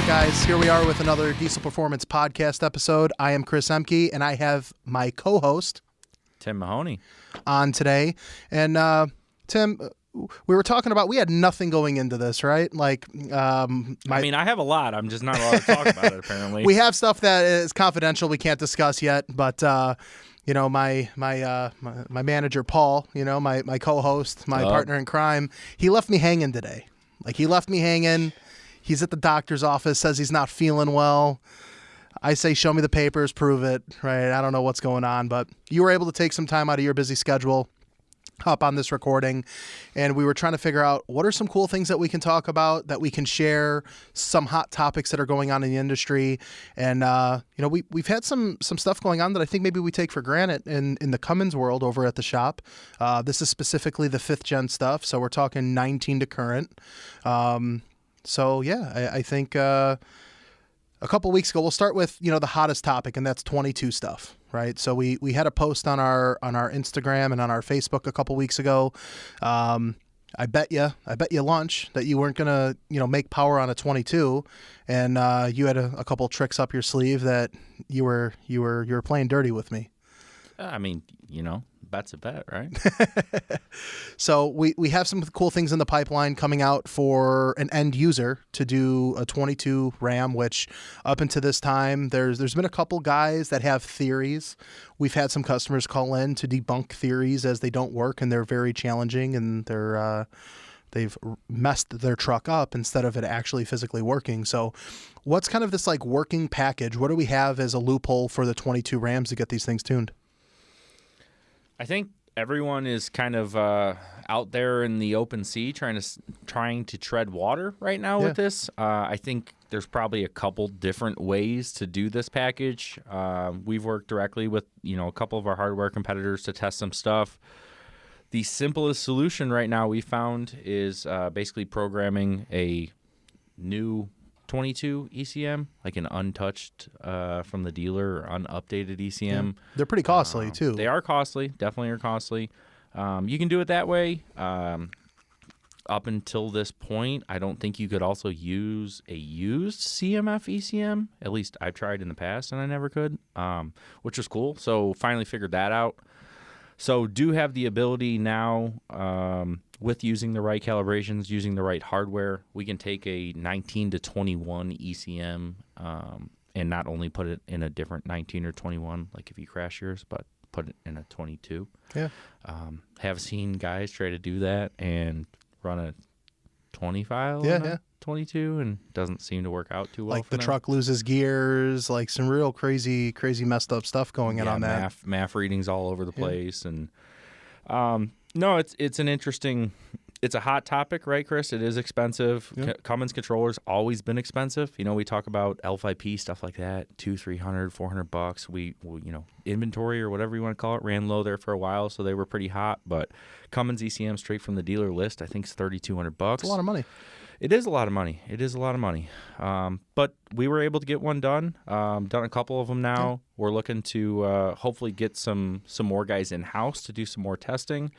right, guys, here we are with another Diesel Performance Podcast episode. I am Chris Ehmke, and I have my co-host, Tim Mahoney, on today. And Tim, we were talking about, we had nothing going into this, right? Like, I have a lot. I'm just not allowed to talk about it, apparently. We have stuff that is confidential we can't discuss yet, but my manager, Paul, my co-host, my partner in crime, he left me hanging today. Like, he left me hanging. He's at the doctor's office, says he's not feeling well. I say, show me the papers, prove it, right? I don't know what's going on, but you were able to take some time out of your busy schedule, hop on this recording, and we were trying to figure out what are some cool things that we can talk about, that we can share, some hot topics that are going on in the industry. And, we've had some stuff going on that I think maybe we take for granted in the Cummins world over at the shop. This is specifically the 5th gen stuff, so we're talking 19 to current. I think a couple weeks ago, we'll start with, the hottest topic, and that's 22 stuff, right? So we had a post on our Instagram and on our Facebook a couple weeks ago. I bet you lunch that you weren't going to, make power on a 22, and you had a couple tricks up your sleeve that you were playing dirty with me. Bet's a bet, right? So we have some cool things in the pipeline coming out for an end user to do a 22 Ram, which up until this time, there's been a couple guys that have theories. We've had some customers call in to debunk theories as they don't work, and they're very challenging, and they've messed their truck up instead of it actually physically working. So what's kind of this like working package? What do we have as a loophole for the 22 Rams to get these things tuned? I think everyone is kind of out there in the open sea trying to tread water right now with this. I think there's probably a couple different ways to do this package. We've worked directly with a couple of our hardware competitors to test some stuff. The simplest solution right now we found is basically programming a new 22 ECM, like an untouched from the dealer or unupdated ECM. Yeah. They're pretty costly too. They are costly, definitely are costly. You can do it that way. Up until this point, I don't think you could also use a used CMF ECM. At least I've tried in the past and I never could, which was cool. So finally figured that out. So do have the ability now, with using the right calibrations, using the right hardware, we can take a 19 to 21 ECM and not only put it in a different 19 or 21, like if you crash yours, but put it in a 22. Yeah. Have seen guys try to do that and run a 25 22, and doesn't seem to work out too well. Like the truck loses gears, like some real crazy messed up stuff going on that. MAF readings all over the place, and no, it's an interesting. It's a hot topic, right, Chris? It is expensive. Yep. Cummins controllers always been expensive. We talk about L5P stuff like that, $200, $300, $400. We inventory or whatever you want to call it ran low there for a while, so they were pretty hot. But Cummins ECM straight from the dealer list, I think, is $3,200. It's a lot of money. It is a lot of money. But we were able to get one done. Done a couple of them now. Yeah. We're looking to hopefully get some more guys in house to do some more testing.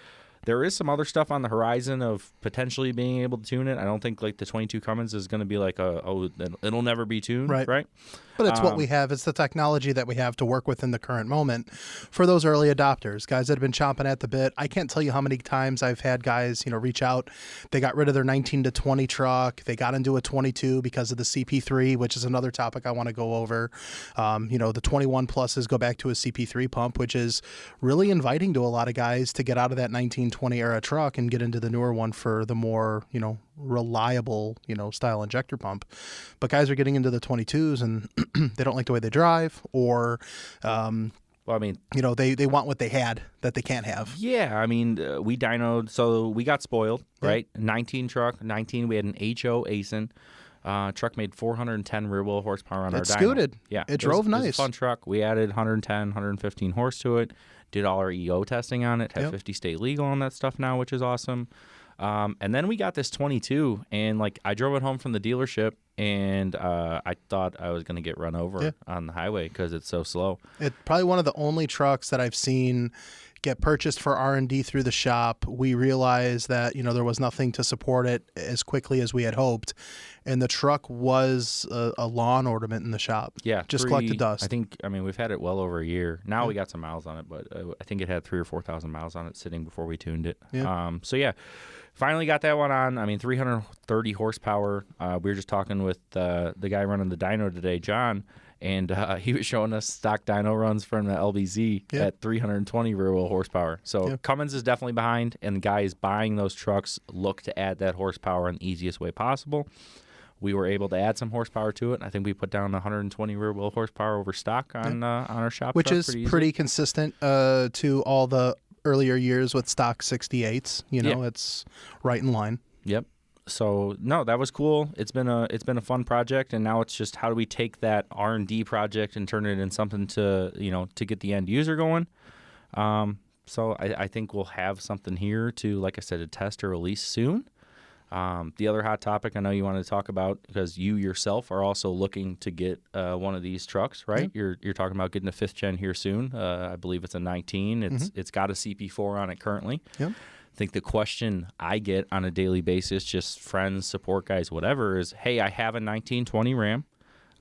There is some other stuff on the horizon of potentially being able to tune it. I don't think like the 22 Cummins is going to be like it'll never be tuned, right? But it's what we have. It's the technology that we have to work with in the current moment for those early adopters, guys that have been chomping at the bit. I can't tell you how many times I've had guys, reach out. They got rid of their 19 to 20 truck. They got into a 22 because of the CP3, which is another topic I want to go over. The 21 pluses go back to a CP3 pump, which is really inviting to a lot of guys to get out of that 1920 era truck and get into the newer one for the more, reliable, style injector pump. But guys are getting into the 22s and they don't like the way they drive, or they want what they had that they can't have. Yeah, we dynoed, so we got spoiled, right? 19 truck, we had an HO ASIN. Truck made 410 rear wheel horsepower on our dyno. It scooted. Yeah. It drove nice. It was a fun truck. We added 110, 115 horse to it, did all our EO testing on it, had 50 state legal on that stuff now, which is awesome. And then we got this 22, and I drove it home from the dealership, and I thought I was going to get run over on the highway because it's so slow. It's probably one of the only trucks that I've seen get purchased for R&D through the shop. We realized that, there was nothing to support it as quickly as we had hoped. And the truck was a lawn ornament in the shop. Yeah. Just collected dust. We've had it well over a year. Now we got some miles on it, but I think it had 3,000 or 4,000 miles on it sitting before we tuned it. Yeah. Finally got that one on. 330 horsepower. We were just talking with the guy running the dyno today, John, and he was showing us stock dyno runs from the LBZ at 320 rear wheel horsepower. So Cummins is definitely behind, and the guys buying those trucks look to add that horsepower in the easiest way possible. We were able to add some horsepower to it. I think we put down 120 rear wheel horsepower over stock on our shop which truck is pretty pretty consistent to all the earlier years with stock 68s. It's right in line. Yep. So no, that was cool. It's been a fun project, and now it's just how do we take that R&D project and turn it into something to to get the end user going. So I think we'll have something here to, like I said, to test or release soon. The other hot topic I know you want to talk about, because you yourself are also looking to get one of these trucks, right? You're talking about getting a 5th gen here soon. I believe it's a 19. It's got a CP4 on it currently. Yep. I think the question I get on a daily basis, just friends, support guys, whatever, is, hey, I have a 1920 Ram.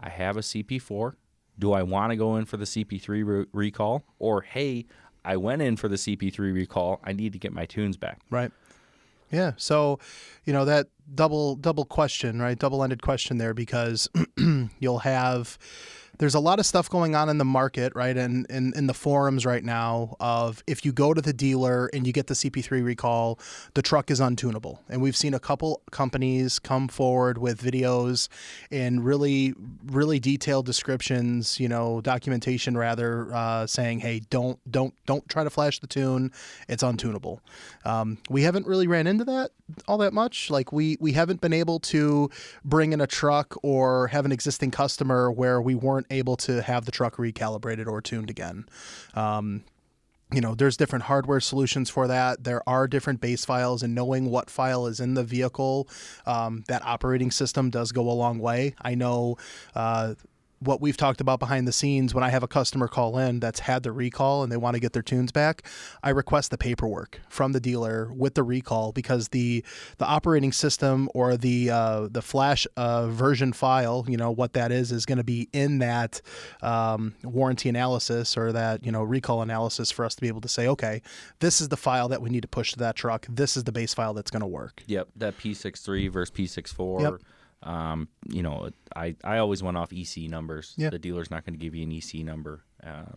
I have a CP4. Do I want to go in for the CP3 recall? Or, hey, I went in for the CP3 recall. I need to get my tunes back. Right. Yeah. So, that double question, right? Double-ended question there, because there's a lot of stuff going on in the market, right? And in the forums right now of, if you go to the dealer and you get the CP3 recall, the truck is untunable. And we've seen a couple companies come forward with videos and really, really detailed descriptions, documentation rather, saying, hey, don't try to flash the tune. It's untunable. We haven't really ran into that all that much. Like we haven't been able to bring in a truck or have an existing customer where we weren't able to have the truck recalibrated or tuned again. There's different hardware solutions for that. There are different base files, and knowing what file is in the vehicle, that operating system does go a long way. I know what we've talked about behind the scenes. When I have a customer call in that's had the recall and they want to get their tunes back, I request the paperwork from the dealer with the recall, because the operating system or the flash version file, what that is going to be in that warranty analysis or that recall analysis for us to be able to say, okay, this is the file that we need to push to that truck. This is the base file that's going to work. Yep, that P63 versus P64. Yep. I always went off EC numbers. Yeah. The dealer's not going to give you an EC number.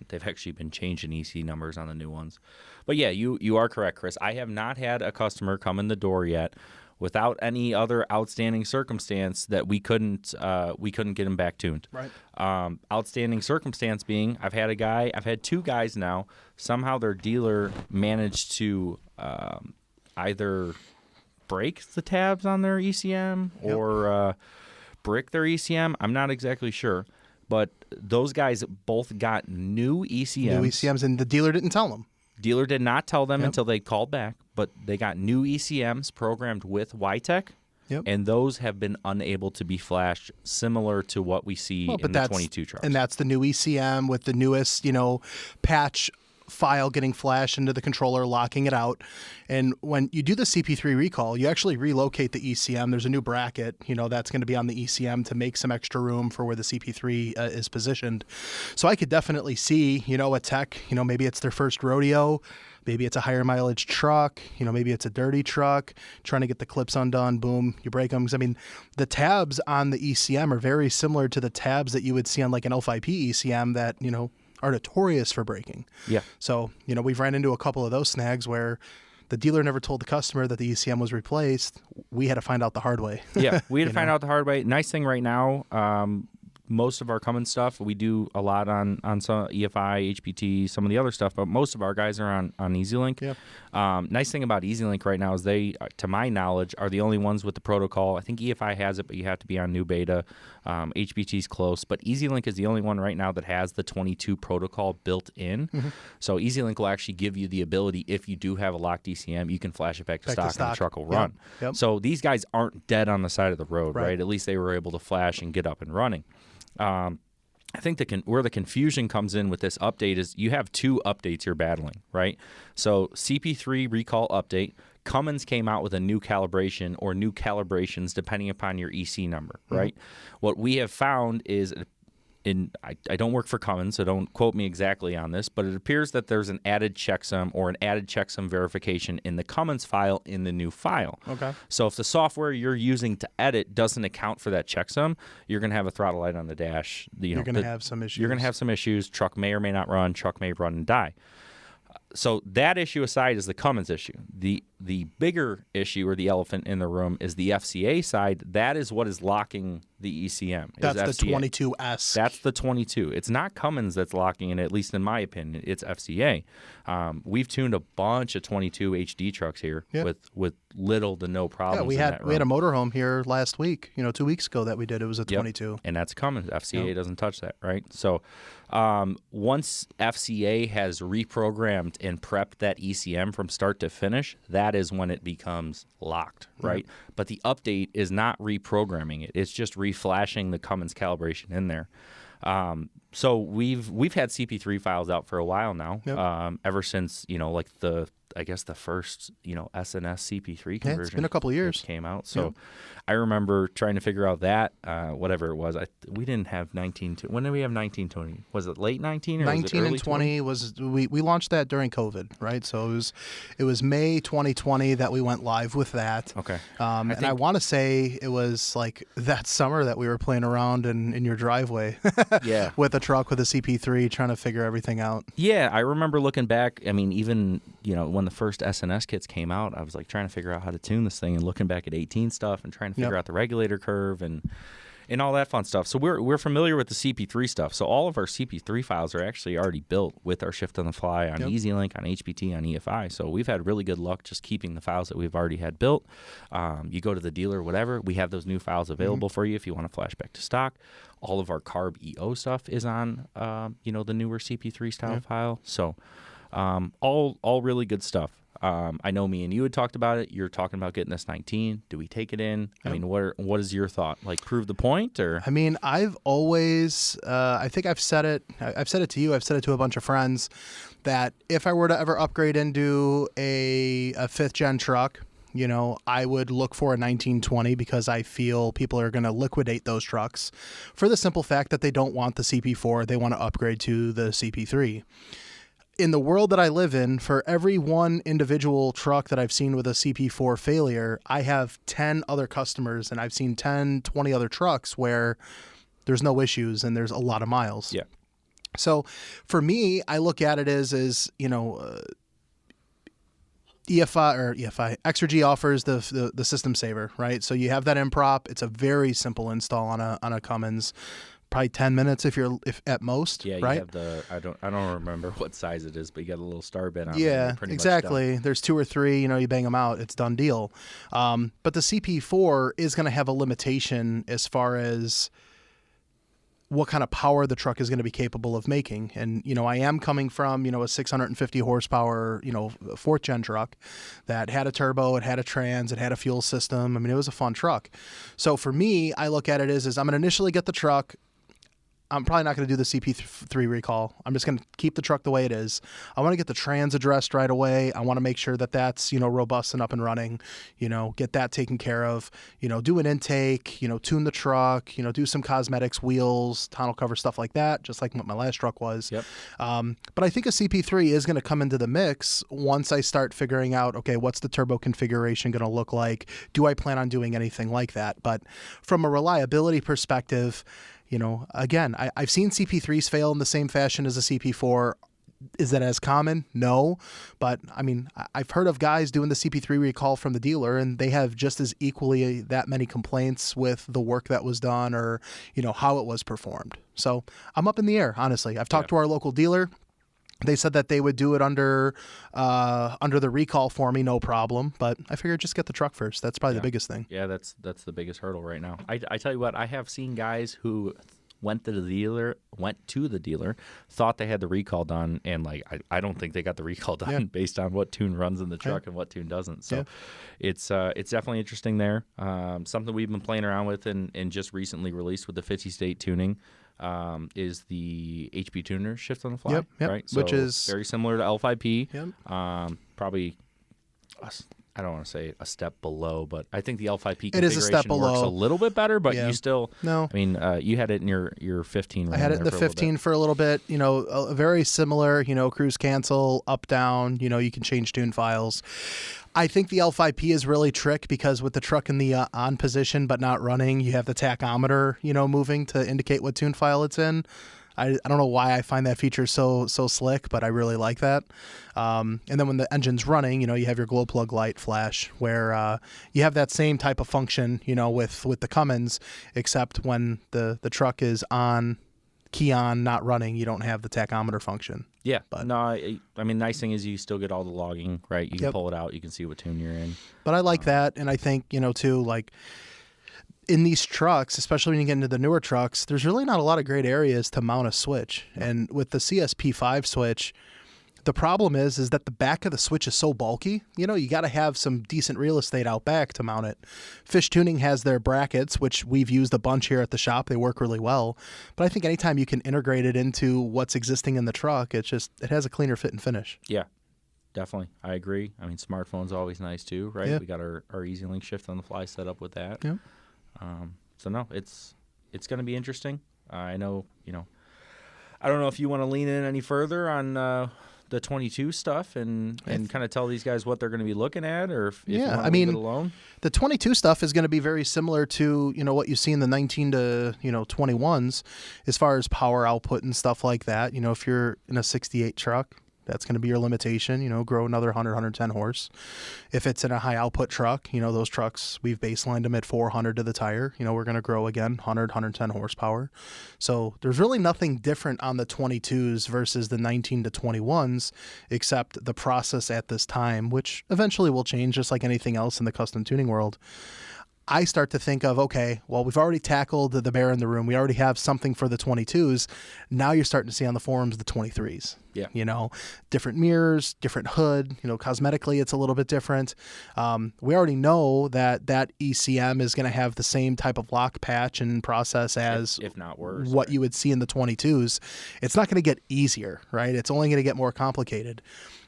They've actually been changing EC numbers on the new ones. But yeah, you are correct, Chris. I have not had a customer come in the door yet without any other outstanding circumstance that we couldn't get him back tuned. Right. Outstanding circumstance being, I've had 2 guys now. Somehow their dealer managed to either break the tabs on their ECM or brick their ECM. I'm not exactly sure. But those guys both got new ECMs. New ECMs, and the dealer didn't tell them. Dealer did not tell them until they called back, but they got new ECMs programmed with YTech, and those have been unable to be flashed, similar to what we see in the 22 trucks. And that's the new ECM with the newest, patch file getting flashed into the controller, locking it out. And when you do the CP3 recall, you actually relocate the ECM. There's a new bracket, that's going to be on the ECM to make some extra room for where the CP3 is positioned. So I could definitely see, a tech, maybe it's their first rodeo, maybe it's a higher mileage truck, maybe it's a dirty truck, trying to get the clips undone, boom, you break them. 'Cause, the tabs on the ECM are very similar to the tabs that you would see on like an L5P ECM that, are notorious for breaking. Yeah. So, we've ran into a couple of those snags where the dealer never told the customer that the ECM was replaced. We had to find out the hard way. Yeah, we had to find out the hard way. Nice thing right now, most of our Cummins stuff, we do a lot on some EFI, HPT, some of the other stuff, but most of our guys are on EasyLink. Yeah. Nice thing about EasyLink right now is they, to my knowledge, are the only ones with the protocol. I think EFI has it, but you have to be on new beta. HPT's close, but EasyLink is the only one right now that has the 22 protocol built in. Mm-hmm. So EasyLink will actually give you the ability, if you do have a locked ECM, you can flash it back to stock and the truck will run. Yep. So these guys aren't dead on the side of the road, right? At least they were able to flash and get up and running. I think where the confusion comes in with this update is you have two updates you're battling, right? So CP3 recall update, Cummins came out with a new calibration or new calibrations depending upon your EC number, right? What we have found is I don't work for Cummins, so don't quote me exactly on this, but it appears that there's an added checksum or an added checksum verification in the Cummins file in the new file. Okay. So if the software you're using to edit doesn't account for that checksum, you're going to have a throttle light on the dash. You're going to have some issues. You're going to have some issues. Truck may or may not run. Truck may run and die. So that issue aside is the Cummins issue. The bigger issue or the elephant in the room is the FCA side. That is what is locking the ECM. That's the 22S. That's the 22. It's not Cummins that's locking it, at least in my opinion. It's FCA. We've tuned a bunch of 22 HD trucks here with little to no problems. Yeah, we had a motorhome here last week. 2 weeks ago that we did. It was a 22, and that's Cummins. FCA doesn't touch that, right? So once FCA has reprogrammed and prepped that ECM from start to finish, that is when it becomes locked, right? But the update is not reprogramming it. It's just reflashing the Cummins calibration in there. So we've had CP3 files out for a while now, ever since the first SNS CP3 conversion. Yeah, it's been a couple of years came out. So I remember trying to figure out that whatever it was. We didn't have 19. When did we have 1920? Was it late 19 or 19 was it early and 20 was we launched that during COVID, right? So it was May 2020 that we went live with that. Okay. I want to say it was like that summer that we were playing around in your driveway. Yeah. With a truck with a CP3 trying to figure everything out. Yeah, I remember looking back. I mean, even when the first SNS kits came out, I was like trying to figure out how to tune this thing and looking back at 18 stuff and trying to figure out the regulator curve and all that fun stuff. So we're familiar with the CP3 stuff. So all of our CP3 files are actually already built with our Shift on the Fly on EasyLink, on HPT, on EFI. So we've had really good luck just keeping the files that we've already had built. You go to the dealer, whatever, we have those new files available for you if you want to flash back to stock. All of our carb EO stuff is on the newer CP3 style file. So all really good stuff. I know me and you had talked about it. You're talking about getting this 19. Do we take it in? I mean, what is your thought? Like, prove the point, or? I mean, I've always, I think I've said it. I've said it to you. I've said it to a bunch of friends that if I were to ever upgrade into a 5th gen truck, I would look for a 1920 because I feel people are going to liquidate those trucks for the simple fact that they don't want the CP4. They want to upgrade to the CP3. In the world that I live in, for every one individual truck that I've seen with a CP4 failure, I have 10 other customers, and I've seen 10, 20 other trucks where there's no issues and there's a lot of miles. Yeah. So for me, I look at it as EFI Exergy offers the system saver, right? So you have that improp. It's a very simple install on a Cummins. Probably 10 minutes if at most. Yeah, right? You have the I don't remember what size it is, but you got a little star bit on it. Yeah, exactly. There's 2 or 3. You bang them out, it's done deal. But the CP4 is going to have a limitation as far as what kind of power the truck is going to be capable of making. And, I am coming from, a 650 horsepower, 4th gen truck that had a turbo, it had a trans, it had a fuel system. I mean, it was a fun truck. So for me, I look at it as I'm going to initially get the truck. I'm probably not going to do the CP3 recall. I'm just going to keep the truck the way it is. I want to get the trans addressed right away. I want to make sure that that's, robust and up and running, get that taken care of, do an intake, tune the truck, do some cosmetics, wheels, tonneau cover, stuff like that, just like what my last truck was. Yep. But I think a CP3 is going to come into the mix once I start figuring out, okay, what's the turbo configuration going to look like? Do I plan on doing anything like that? But from a reliability perspective, again, I've seen CP3s fail in the same fashion as a CP4. Is that as common? No. But, I mean, I've heard of guys doing the CP3 recall from the dealer, and they have just as equally that many complaints with the work that was done or, how it was performed. So I'm up in the air, honestly. I've talked to our local dealer. They said that they would do it under the recall for me, no problem. But I figured just get the truck first. That's probably the biggest thing. Yeah, that's the biggest hurdle right now. I tell you what, I have seen guys who went to the dealer, thought they had the recall done, and I don't think they got the recall done based on what tune runs in the truck and what tune doesn't. So it's definitely interesting there. Something we've been playing around with and just recently released with the 50 state tuning. is the HP tuner shift on the fly. Yep. Right, so which is very similar to L5P. Yep. Probably, I don't want to say a step below, but I think the L5P It is a step configuration works below. a little bit better. But Yeah. you still, No. I mean, you had it in your 15. I had it in the 15 for a little bit. Very similar. Cruise cancel, up down. You can change tune files. I think the L5P is really trick because with the truck in the on position but not running, you have the tachometer, moving to indicate what tune file it's in. I don't know why I find that feature so slick, but I really like that. And then when the engine's running, you have your glow plug light flash where you have that same type of function, with the Cummins, except when the truck is on, key on, not running, you don't have the tachometer function. Yeah. But no, I mean, nice thing is you still get all the logging, right? You can pull it out. You can see what tune you're in. But I like that. And I think, too, like, in these trucks, especially when you get into the newer trucks, there's really not a lot of great areas to mount a switch. And with the CSP5 switch, the problem is that the back of the switch is so bulky. You got to have some decent real estate out back to mount it. Fish Tuning has their brackets, which we've used a bunch here at the shop. They work really well. But I think anytime you can integrate it into what's existing in the truck, it has a cleaner fit and finish. Yeah. Definitely. I agree. I mean, smartphone's always nice too, right? Yeah. We got our EasyLink shift on the fly set up with that. Yeah. So no, it's going to be interesting. I know, I don't know if you want to lean in any further on the 22 stuff and kind of tell these guys what they're going to be looking at, or if you want to leave it alone. The 22 stuff is going to be very similar to, what you see in the 19 to, 21s as far as power output and stuff like that. If you're in a 68 truck, that's going to be your limitation, grow another 100, 110 horse. If it's in a high output truck, those trucks, we've baselined them at 400 to the tire. We're going to grow again, 100, 110 horsepower. So there's really nothing different on the 22s versus the 19 to 21s, except the process at this time, which eventually will change just like anything else in the custom tuning world. I start to think of, okay, well, we've already tackled the bear in the room. We already have something for the 22s. Now you're starting to see on the forums the 23s. Yeah. Different mirrors, different hood. Cosmetically, it's a little bit different. We already know that ECM is going to have the same type of lock patch and process as, if not worse, what you would see in the 22s. It's not going to get easier, right? It's only going to get more complicated.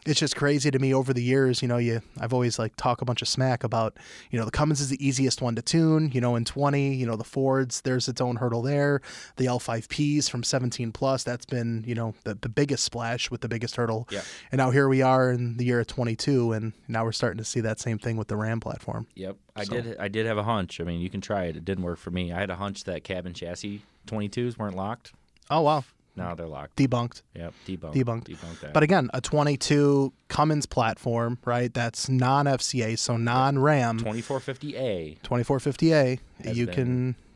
It's just crazy to me over the years, I've always talk a bunch of smack about, the Cummins is the easiest one to tune, in 20, the Fords, there's its own hurdle there. The L5Ps from 17 plus, that's been, the biggest splash with the biggest hurdle. Yeah. And now here we are in the year of 22, and now we're starting to see that same thing with the Ram platform. Yep. I did have a hunch. I mean, you can try it. It didn't work for me. I had a hunch that cabin chassis 22s weren't locked. Oh, wow. No, they're locked. Debunked. Yep, debunked. Debunked that. But again, a 22 Cummins platform, right? That's non-FCA, so non-Ram. 2450A. 2450A.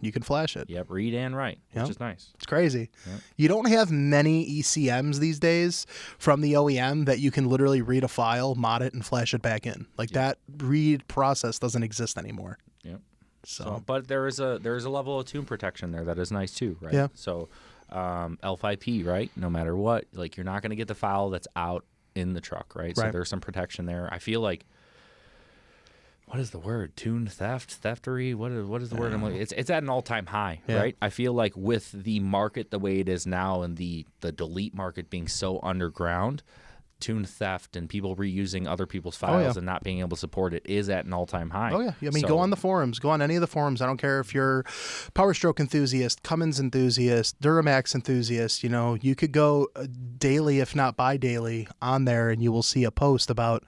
You can flash it. Yep, read and write, which is nice. It's crazy. Yep. You don't have many ECMs these days from the OEM that you can literally read a file, mod it, and flash it back in. That read process doesn't exist anymore. Yep. So but there is a level of tune protection there that is nice too, right? Yeah. So L5P, right? No matter what, you're not going to get the file that's out in the truck, right? So there's some protection there. I feel like, what is the word? Tune theft, theftery. What is the word? It's at an all-time high, right? I feel like with the market the way it is now and the delete market being so underground, tune theft and people reusing other people's files and not being able to support it is at an all-time high. Oh, yeah. I mean, go on the forums. Go on any of the forums. I don't care if you're Power Stroke enthusiast, Cummins enthusiast, Duramax enthusiast. You could go daily, if not bi-daily, on there, and you will see a post about,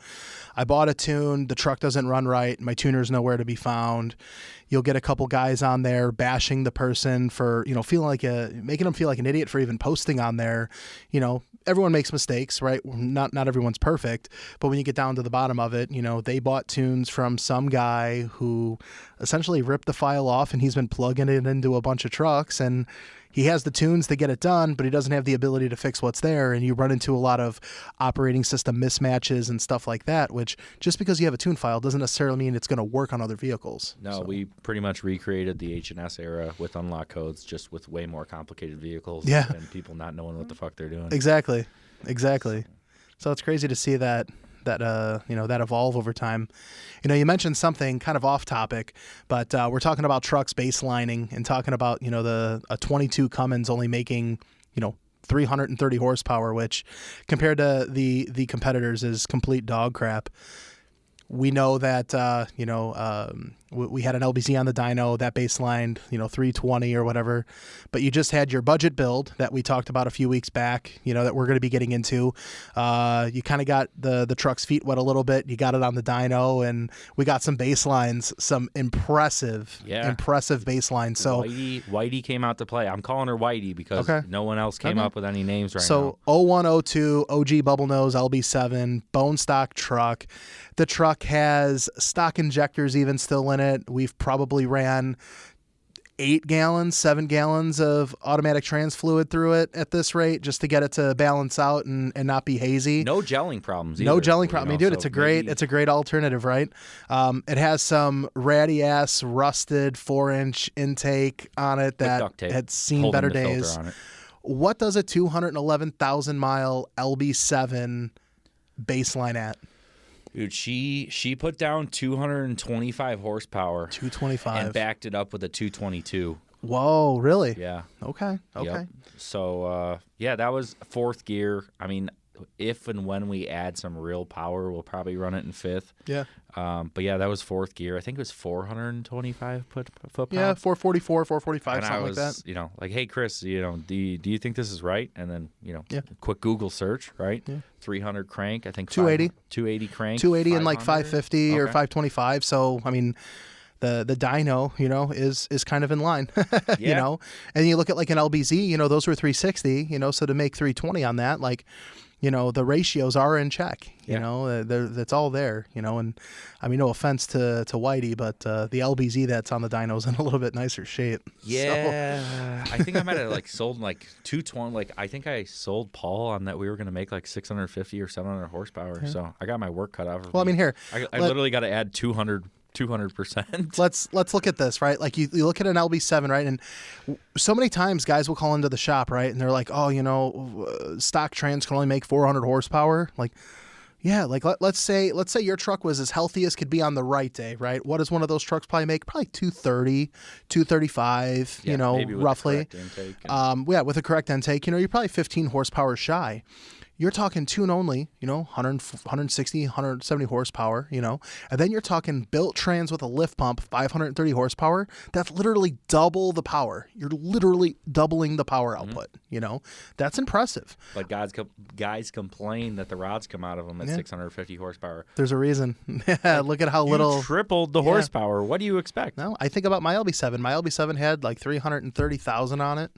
I bought a tune, the truck doesn't run right, my tuner's nowhere to be found. You'll get a couple guys on there bashing the person for, making them feel like an idiot for even posting on there. Everyone makes mistakes, right? Not everyone's perfect, but when you get down to the bottom of it, they bought tunes from some guy who essentially ripped the file off and he's been plugging it into a bunch of trucks, and he has the tunes to get it done, but he doesn't have the ability to fix what's there. And you run into a lot of operating system mismatches and stuff like that, which just because you have a tune file doesn't necessarily mean it's going to work on other vehicles. No, we pretty much recreated the H&S era with unlock codes, just with way more complicated vehicles and people not knowing what the fuck they're doing. Exactly. So it's crazy to see that that evolve over time. You mentioned something kind of off topic, but we're talking about trucks baselining and talking about a 22 Cummins only making 330 horsepower, which compared to the competitors is complete dog crap. We know that we had an LBZ on the dyno that baselined 320 or whatever, but you just had your budget build that we talked about a few weeks back, that we're going to be getting into. You kind of got the truck's feet wet a little bit. You got it on the dyno, and we got some baselines, some impressive baselines. So Whitey came out to play. I'm calling her Whitey because no one else came up with any names right now. So 0102 OG Bubble Nose LB7 bone stock truck. The truck has stock injectors even still in it. We've probably ran 7 gallons of automatic trans fluid through it at this rate just to get it to balance out and not be hazy. No gelling problems either. No gelling problem. I mean, dude, so it's a great alternative, right? It has some ratty ass rusted 4-inch intake on it that had seen better days. What does a 211,000 mile LB7 baseline at? Dude, she put down 225 horsepower. 225. And backed it up with a 222. Whoa, really? Yeah. Okay. Yep. So, that was fourth gear. I mean, if and when we add some real power, we'll probably run it in fifth. Yeah. But that was fourth gear. I think it was 425 foot-pounds. Yeah, 444, 445, and something like that. Like, hey, Chris, do you think this is right? And then, quick Google search, right? Yeah. 300 crank, I think 280. 280 crank. 280 and like 550 or 525. So, I mean, the dyno, is kind of in line, and you look at like an LBZ, those were 360, so to make 320 on that, like, the ratios are in check, that's all there, and I mean, no offense to Whitey, but the LBZ that's on the dyno's in a little bit nicer shape. Yeah. So. I think I might have sold 220. I think I sold Paul on that we were going to make 650 or 700 horsepower. Yeah. So I got my work cut out. Well, I mean, here, I literally got to add 200%. Let's look at this, right? Like you look at an LB7, right? And so many times guys will call into the shop, right? And they're like, oh, stock trans can only make 400 horsepower. Like, yeah, like let's say your truck was as healthy as could be on the right day, right? What does one of those trucks probably make? Probably 230, 235, maybe with roughly. The correct intake with a correct intake, you're probably 15 horsepower shy. You're talking tune only, 160, 170 horsepower, and then you're talking built trans with a lift pump, 530 horsepower. That's literally double the power. You're literally doubling the power output, That's impressive. But guys complain that the rods come out of them at 650 horsepower. There's a reason. Look at how little. You tripled the horsepower. What do you expect? No, I think about my LB7. My LB7 had 330,000 on it.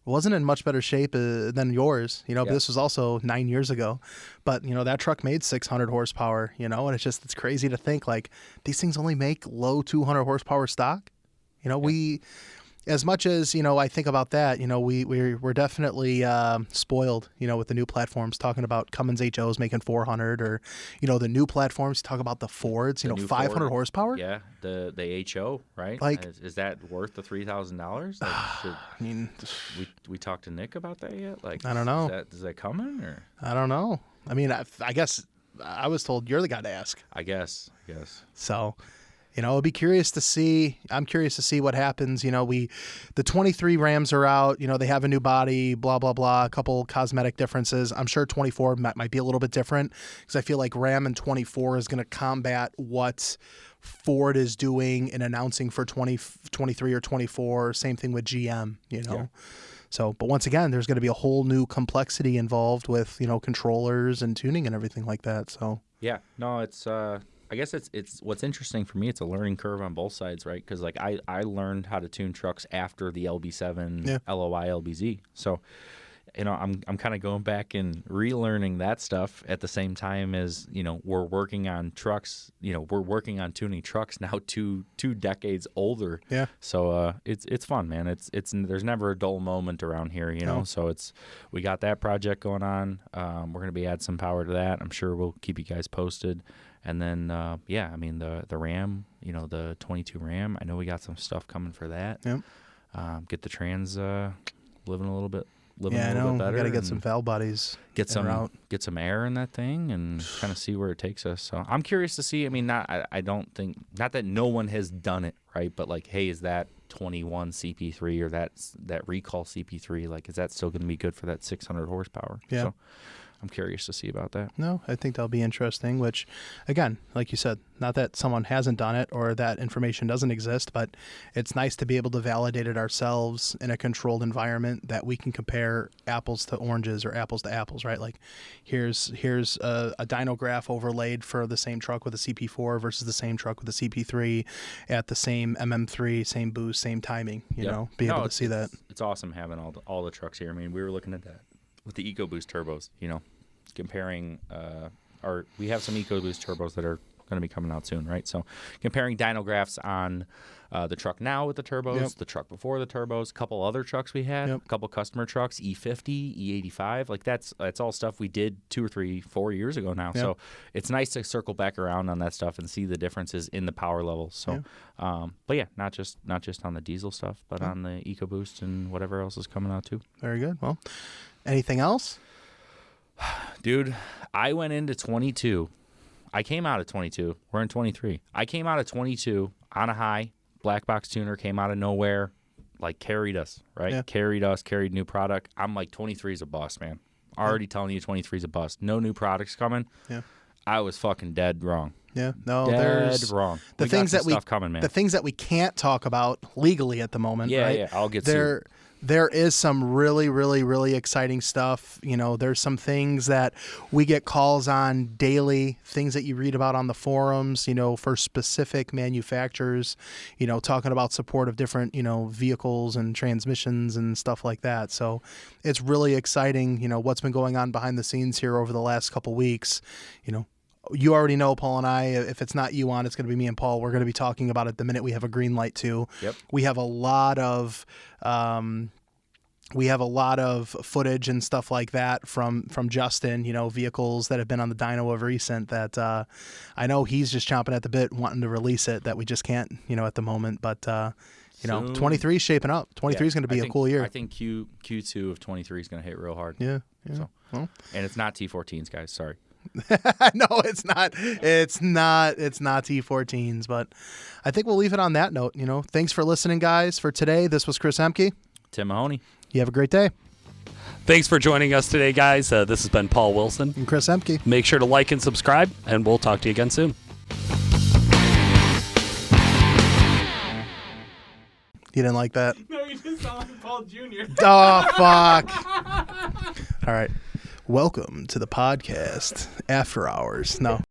Wasn't in much better shape than yours, but this was also 9 years ago. But, that truck made 600 horsepower, and it's crazy to think these things only make low 200 horsepower stock. We, as much as, I think about that, we're definitely spoiled, with the new platforms, talking about Cummins HOs making 400 or, the new platforms, talk about the Fords, 500 Ford, horsepower. Yeah, the HO, right? Is that worth the $3,000? I mean, we talked to Nick about that yet? I don't know. Is that coming or? I don't know. I mean, I guess I was told you're the guy to ask. I guess. So. I'll be curious to see. I'm curious to see what happens. The 23 Rams are out. They have a new body, blah, blah, blah, a couple cosmetic differences. I'm sure 24 might be a little bit different because I feel like Ram and 24 is going to combat what Ford is doing and announcing for 23 or 24. Same thing with GM, Yeah. So, but once again, there's going to be a whole new complexity involved with, controllers and tuning and everything like that. So, yeah, no, it's, I guess it's what's interesting for me. It's a learning curve on both sides, right? Because I learned how to tune trucks after the LB7 LOI LBZ. So, I'm kind of going back and relearning that stuff at the same time as we're working on trucks. We're working on tuning trucks now two decades older. Yeah. So it's fun, man. It's there's never a dull moment around here. No. So we got that project going on. We're gonna be add some power to that. I'm sure we'll keep you guys posted. And then, I mean, the Ram, the 22 Ram, I know we got some stuff coming for that. Yep. Get the trans living a little bit living a little bit better. We got to get some valve bodies. Get some air in that thing and kind of see where it takes us. So I'm curious to see. I mean, I don't think, not that no one has done it, right? But like, hey, is that 21 CP3 or that recall CP3? Like, is that still going to be good for that 600 horsepower? Yeah. So I'm curious to see about that. No, I think that'll be interesting, which, again, like you said, not that someone hasn't done it or that information doesn't exist, but it's nice to be able to validate it ourselves in a controlled environment that we can compare apples to oranges or apples to apples, right? Like, here's a dyno graph overlaid for the same truck with a CP4 versus the same truck with a CP3 at the same MM3, same boost, same timing, you know, able to see that. It's awesome having all the trucks here. I mean, we were looking at that with the EcoBoost turbos, you know, comparing we have some EcoBoost turbos that are going to be coming out soon, right? So comparing dyno graphs on the truck now with the turbos, the truck before the turbos, a couple other trucks we had, a couple customer trucks, E50, E85, like that's all stuff we did 2 or 3, 4 years ago now. So it's nice to circle back around on that stuff and see the differences in the power levels. So, but yeah, not just on the diesel stuff, but on the EcoBoost and whatever else is coming out too. Very good. Well, anything else? Dude, I went into 22. I came out of 22. We're in 23. I came out of 22 on a high. Black box tuner came out of nowhere, like carried us, right? Yeah. Carried new product. I'm like, 23 is a bust, man. Already telling you 23 is a bust. No new products coming. Yeah. I was fucking dead wrong. Yeah. No, dead wrong. The things that stuff coming, man. The things that we can't talk about legally at the moment, right? Yeah, I'll get to There is some really, really, really exciting stuff. You know, there's some things that we get calls on daily, things that you read about on the forums, you know, for specific manufacturers, you know, talking about support of different, you know, vehicles and transmissions and stuff like that. So it's really exciting, you know, what's been going on behind the scenes here over the last couple weeks. You know, you already know, Paul and I, if it's not you on, it's going to be me and Paul. We're going to be talking about it the minute we have a green light too. Yep. We have a lot of footage and stuff like that from Justin, you know, vehicles that have been on the dyno of recent that I know he's just chomping at the bit wanting to release it that we just can't, you know, at the moment. But, you know, 23 is shaping up. 23 is going to be a cool year. I think Q2 of 23 is going to hit real hard. Yeah. So, well. And it's not T14s, guys. Sorry. No, it's not. It's not T14s, but I think we'll leave it on that note. You know, thanks for listening, guys. For today, this was Chris Ehmke. Tim Mahoney. You have a great day. Thanks for joining us today, guys. This has been Paul Wilson and Chris Ehmke. Make sure to like and subscribe, and we'll talk to you again soon. You didn't like that? No, you just sound like Paul Jr. Oh, fuck. All right. Welcome to the podcast, After Hours. No.